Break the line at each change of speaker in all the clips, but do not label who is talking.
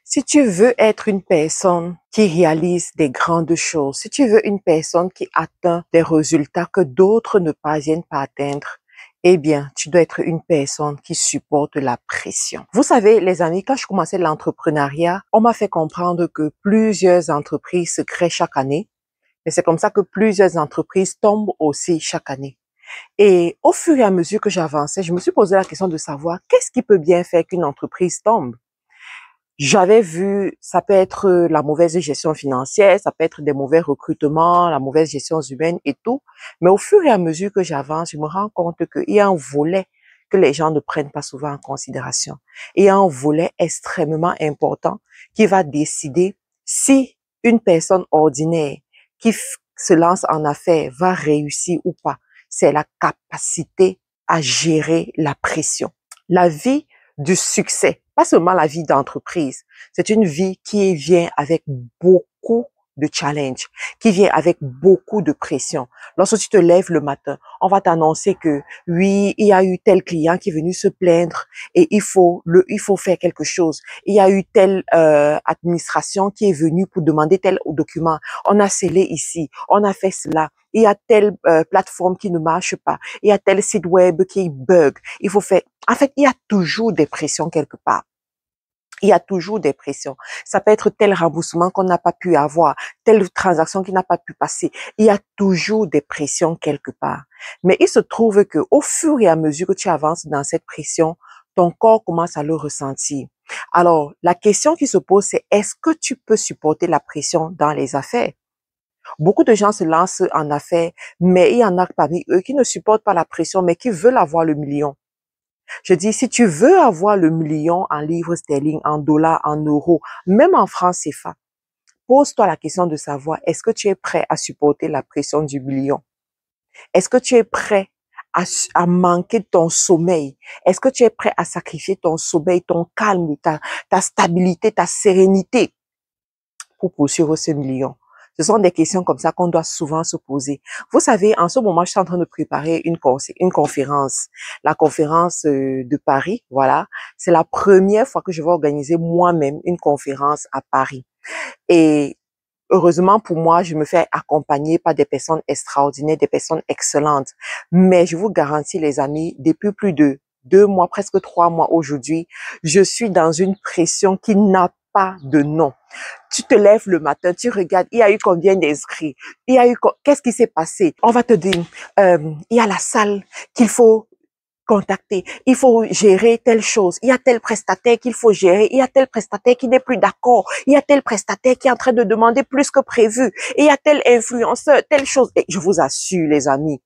Si tu veux être une personne qui réalise des grandes choses, si tu veux une personne qui atteint des résultats que d'autres ne parviennent pas à atteindre, eh bien, tu dois être une personne qui supporte la pression. Vous savez, les amis, quand je commençais l'entrepreneuriat, on m'a fait comprendre que plusieurs entreprises se créent chaque année, et c'est comme ça que plusieurs entreprises tombent aussi chaque année. Et au fur et à mesure que j'avançais, je me suis posé la question de savoir qu'est-ce qui peut bien faire qu'une entreprise tombe. J'avais vu, ça peut être la mauvaise gestion financière, ça peut être des mauvais recrutements, la mauvaise gestion humaine et tout. Mais au fur et à mesure que j'avance, je me rends compte qu'il y a un volet que les gens ne prennent pas souvent en considération. Il y a un volet extrêmement important qui va décider si une personne ordinaire qui se lance en affaires va réussir ou pas. C'est la capacité à gérer la pression. La vie du succès, pas seulement la vie d'entreprise, c'est une vie qui vient avec beaucoup de challenge, qui vient avec beaucoup de pression. Lorsque tu te lèves le matin, on va t'annoncer que oui, il y a eu tel client qui est venu se plaindre et il faut faire quelque chose. Il y a eu telle administration qui est venue pour demander tel document. On a scellé ici, on a fait cela. Il y a telle plateforme qui ne marche pas. Il y a tel site web qui bug. Il faut faire. En fait, il y a toujours des pressions quelque part. Il y a toujours des pressions. Ça peut être tel remboursement qu'on n'a pas pu avoir, telle transaction qui n'a pas pu passer. Il y a toujours des pressions quelque part. Mais il se trouve que au fur et à mesure que tu avances dans cette pression, ton corps commence à le ressentir. Alors, la question qui se pose, c'est est-ce que tu peux supporter la pression dans les affaires? Beaucoup de gens se lancent en affaires, mais il y en a parmi eux qui ne supportent pas la pression, mais qui veulent avoir le million. Je dis, si tu veux avoir le million en livres sterling, en dollars, en euros, même en francs CFA, pose-toi la question de savoir, est-ce que tu es prêt à supporter la pression du million? Est-ce que tu es prêt à manquer ton sommeil? Est-ce que tu es prêt à sacrifier ton sommeil, ton calme, ta stabilité, ta sérénité pour poursuivre ce million? Ce sont des questions comme ça qu'on doit souvent se poser. Vous savez, en ce moment, je suis en train de préparer une conférence. La conférence de Paris, voilà. C'est la première fois que je vais organiser moi-même une conférence à Paris. Et heureusement pour moi, je me fais accompagner par des personnes extraordinaires, des personnes excellentes. Mais je vous garantis, les amis, depuis plus de 2 mois, presque 3 mois aujourd'hui, je suis dans une pression qui n'a pas de nom. Tu te lèves le matin, tu regardes, il y a eu combien d'inscrits? Qu'est-ce qui s'est passé? On va te dire, il y a la salle qu'il faut contacter, il faut gérer telle chose, il y a tel prestataire qu'il faut gérer, il y a tel prestataire qui n'est plus d'accord, il y a tel prestataire qui est en train de demander plus que prévu, il y a tel influenceur, telle chose. Et je vous assure, les amis,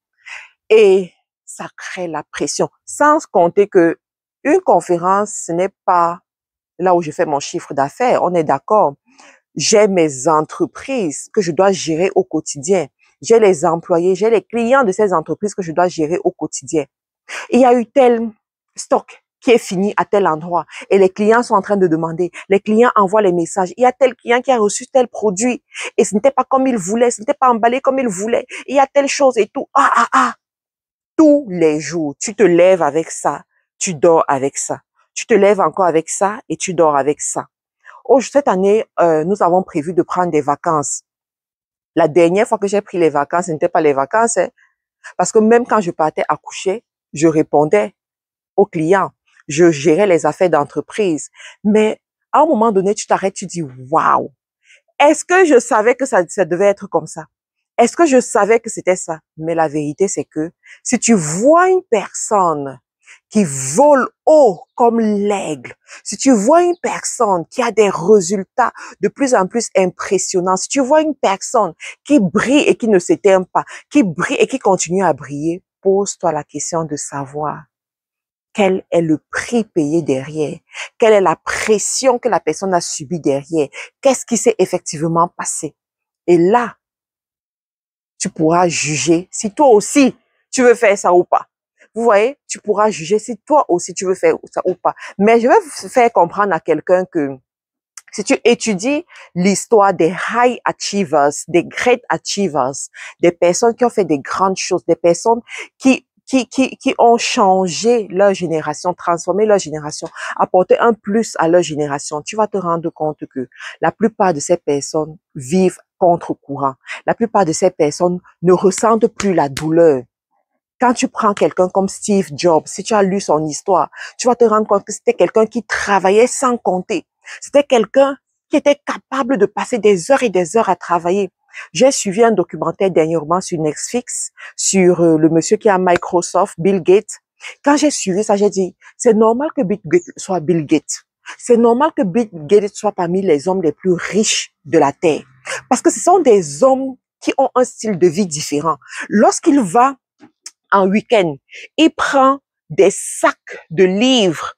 et ça crée la pression. Sans compter que une conférence, ce n'est pas là où je fais mon chiffre d'affaires, on est d'accord. J'ai mes entreprises que je dois gérer au quotidien. J'ai les employés, j'ai les clients de ces entreprises que je dois gérer au quotidien. Il y a eu tel stock qui est fini à tel endroit et les clients sont en train de demander. Les clients envoient les messages. Il y a tel client qui a reçu tel produit et ce n'était pas comme il voulait, ce n'était pas emballé comme il voulait. Il y a telle chose et tout. Tous les jours, tu te lèves avec ça, tu dors avec ça. Tu te lèves encore avec ça et tu dors avec ça. Oh, cette année, nous avons prévu de prendre des vacances. La dernière fois que j'ai pris les vacances, ce n'était pas les vacances, hein, parce que même quand je partais accoucher, je répondais aux clients, je gérais les affaires d'entreprise. Mais à un moment donné, tu t'arrêtes, tu dis, waouh, est-ce que je savais que ça devait être comme ça? Est-ce que je savais que c'était ça? Mais la vérité, c'est que si tu vois une personne qui vole haut comme l'aigle, si tu vois une personne qui a des résultats de plus en plus impressionnants, si tu vois une personne qui brille et qui ne s'éteint pas, qui brille et qui continue à briller, pose-toi la question de savoir quel est le prix payé derrière, quelle est la pression que la personne a subie derrière, qu'est-ce qui s'est effectivement passé. Et là, tu pourras juger si toi aussi tu veux faire ça ou pas. Vous voyez, tu pourras juger si toi aussi tu veux faire ça ou pas. Mais je vais faire comprendre à quelqu'un que si tu étudies l'histoire des high achievers, des great achievers, des personnes qui ont fait des grandes choses, des personnes qui qui ont changé leur génération, transformé leur génération, apporté un plus à leur génération, tu vas te rendre compte que la plupart de ces personnes vivent contre-courant. La plupart de ces personnes ne ressentent plus la douleur. Quand tu prends quelqu'un comme Steve Jobs, si tu as lu son histoire, tu vas te rendre compte que c'était quelqu'un qui travaillait sans compter. C'était quelqu'un qui était capable de passer des heures et des heures à travailler. J'ai suivi un documentaire dernièrement sur Netflix, sur le monsieur qui a Microsoft, Bill Gates. Quand j'ai suivi ça, j'ai dit, c'est normal que Bill Gates soit Bill Gates. C'est normal que Bill Gates soit parmi les hommes les plus riches de la Terre. Parce que ce sont des hommes qui ont un style de vie différent. Lorsqu'il va en week-end, il prend des sacs de livres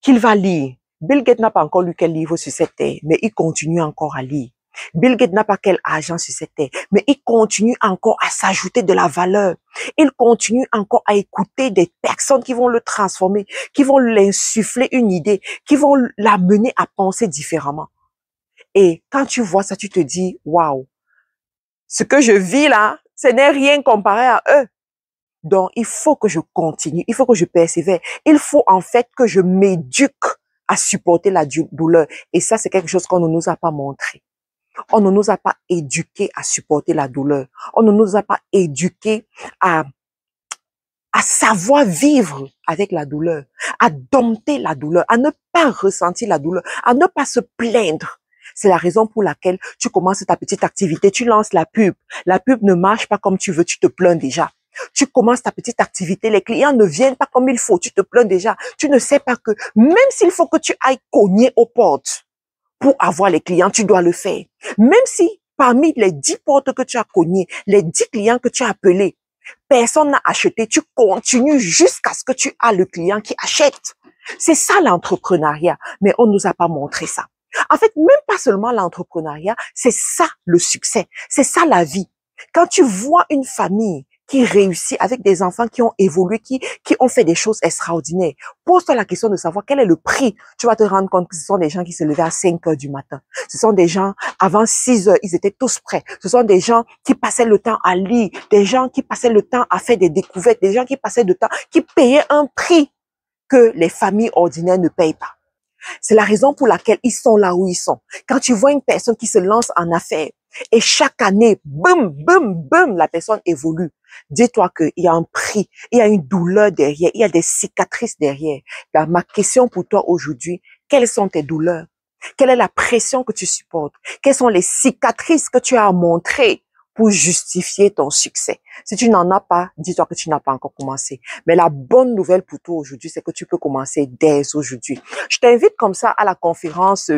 qu'il va lire. Bill Gates n'a pas encore lu quel livre sur cette terre, mais il continue encore à lire. Bill Gates n'a pas quel argent sur cette terre, mais il continue encore à s'ajouter de la valeur. Il continue encore à écouter des personnes qui vont le transformer, qui vont l'insuffler une idée, qui vont l'amener à penser différemment. Et quand tu vois ça, tu te dis, waouh, ce que je vis là, ce n'est rien comparé à eux. Donc, il faut que je continue, il faut que je persévère. Il faut en fait que je m'éduque à supporter la douleur. Et ça, c'est quelque chose qu'on ne nous a pas montré. On ne nous a pas éduqués à supporter la douleur. On ne nous a pas éduqués à savoir vivre avec la douleur, à dompter la douleur, à ne pas ressentir la douleur, à ne pas se plaindre. C'est la raison pour laquelle tu commences ta petite activité, tu lances la pub. La pub ne marche pas comme tu veux, tu te plains déjà. Tu commences ta petite activité, les clients ne viennent pas comme il faut, tu te plains déjà. Tu ne sais pas que même s'il faut que tu ailles cogner aux portes pour avoir les clients, tu dois le faire. Même si parmi les 10 portes que tu as cognées, les 10 clients que tu as appelés, personne n'a acheté, tu continues jusqu'à ce que tu aies le client qui achète. C'est ça l'entrepreneuriat, mais on ne nous a pas montré ça. En fait, même pas seulement l'entrepreneuriat, c'est ça le succès, c'est ça la vie. Quand tu vois une famille qui réussit avec des enfants qui ont évolué, qui ont fait des choses extraordinaires. Pose-toi la question de savoir quel est le prix. Tu vas te rendre compte que ce sont des gens qui se levaient à 5 heures du matin. Ce sont des gens, avant 6 heures, ils étaient tous prêts. Ce sont des gens qui passaient le temps à lire, des gens qui passaient le temps à faire des découvertes, des gens qui passaient le temps, qui payaient un prix que les familles ordinaires ne payent pas. C'est la raison pour laquelle ils sont là où ils sont. Quand tu vois une personne qui se lance en affaires et chaque année, boum, boum, boum, la personne évolue, dis-toi qu'il y a un prix, il y a une douleur derrière, il y a des cicatrices derrière. Donc, ma question pour toi aujourd'hui, quelles sont tes douleurs? Quelle est la pression que tu supportes? Quelles sont les cicatrices que tu as à montrer pour justifier ton succès? Si tu n'en as pas, dis-toi que tu n'as pas encore commencé. Mais la bonne nouvelle pour toi aujourd'hui, c'est que tu peux commencer dès aujourd'hui. Je t'invite comme ça à la conférence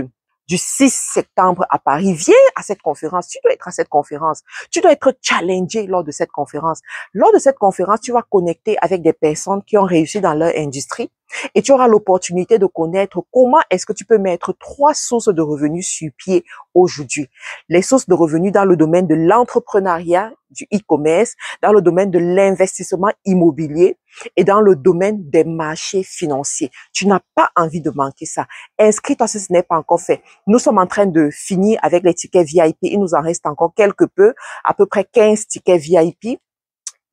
du 6 septembre à Paris. Viens à cette conférence. Tu dois être à cette conférence. Tu dois être challengé lors de cette conférence. Lors de cette conférence, tu vas connecter avec des personnes qui ont réussi dans leur industrie et tu auras l'opportunité de connaître comment est-ce que tu peux mettre 3 sources de revenus sur pied aujourd'hui. Les sources de revenus dans le domaine de l'entrepreneuriat, du e-commerce, dans le domaine de l'investissement immobilier et dans le domaine des marchés financiers. Tu n'as pas envie de manquer ça. Inscris-toi si ce n'est pas encore fait. Nous sommes en train de finir avec les tickets VIP. Il nous en reste encore quelque peu, à peu près 15 tickets VIP.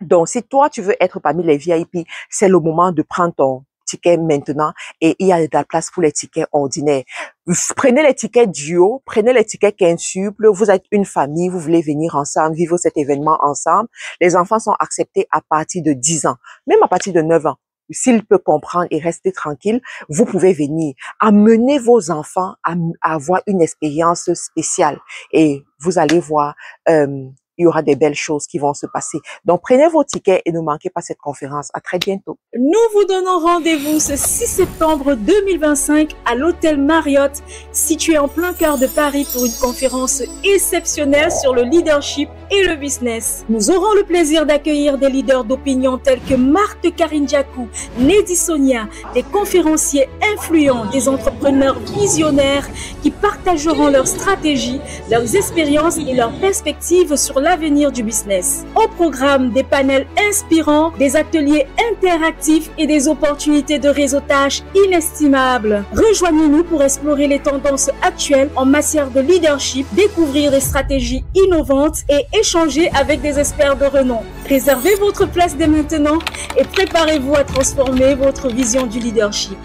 Donc, si toi, tu veux être parmi les VIP, c'est le moment de prendre ton ticket maintenant et il y a de la place pour les tickets ordinaires. Prenez les tickets duo, prenez les tickets quintuples, vous êtes une famille, vous voulez venir ensemble, vivre cet événement ensemble. Les enfants sont acceptés à partir de 10 ans, même à partir de 9 ans. S'il peut comprendre et rester tranquille, vous pouvez venir. Amenez vos enfants à avoir une expérience spéciale et vous allez voir, il y aura des belles choses qui vont se passer. Donc, prenez vos tickets et ne manquez pas cette conférence. À très bientôt.
Nous vous donnons rendez-vous ce 6 septembre 2025 à l'hôtel Marriott, situé en plein cœur de Paris pour une conférence exceptionnelle sur le leadership et le business. Nous aurons le plaisir d'accueillir des leaders d'opinion tels que Marthe Karindiakou, Lady Sonia, des conférenciers influents, des entrepreneurs visionnaires qui partageront leurs stratégies, leurs expériences et leurs perspectives sur l'avenir du business. Au programme, des panels inspirants, des ateliers interactifs et des opportunités de réseautage inestimables. Rejoignez-nous pour explorer les tendances actuelles en matière de leadership, découvrir des stratégies innovantes et échanger avec des experts de renom. Réservez votre place dès maintenant et préparez-vous à transformer votre vision du leadership.